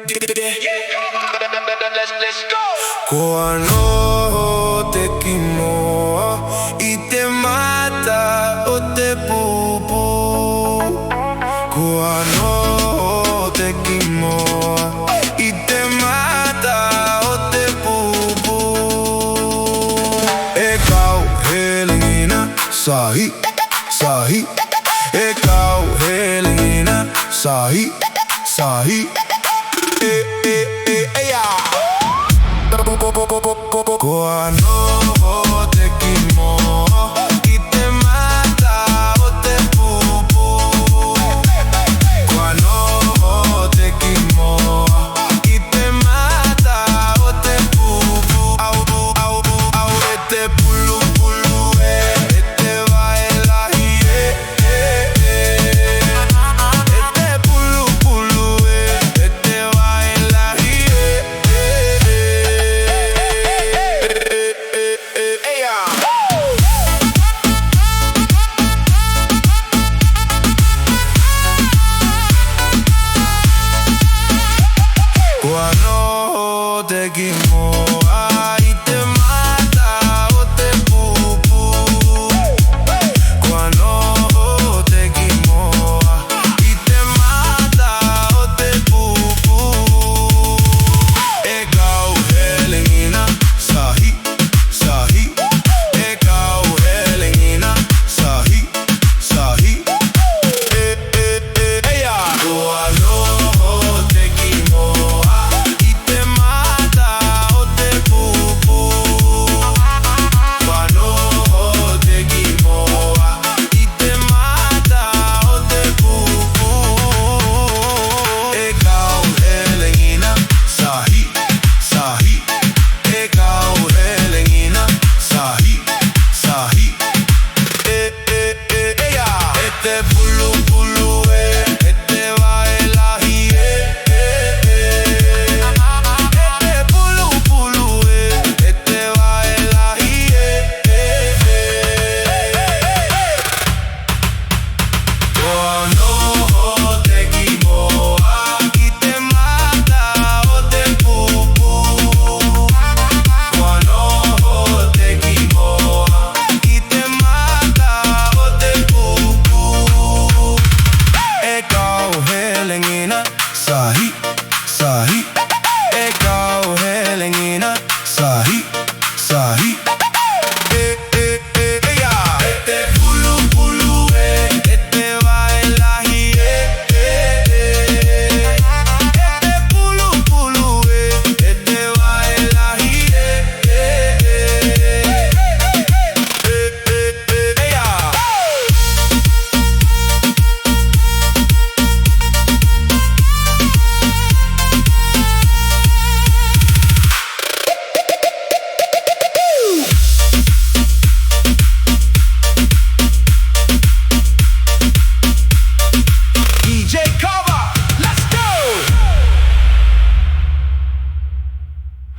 Let's go. Kua Noho te Kimoa I te mata o te pupu. Kua Noho te Kimoa I te mata o te pupu. E kau he lingina sahi, sahi. E kau he lingina sahi, sahi. Kua Noho te Kimoa I te mata o te pupu. Kua Noho te Kimoa I te mata o te pupu. Au e te pulupulu e te baila e te pulupulu e te baila Kua Noho te Kimoa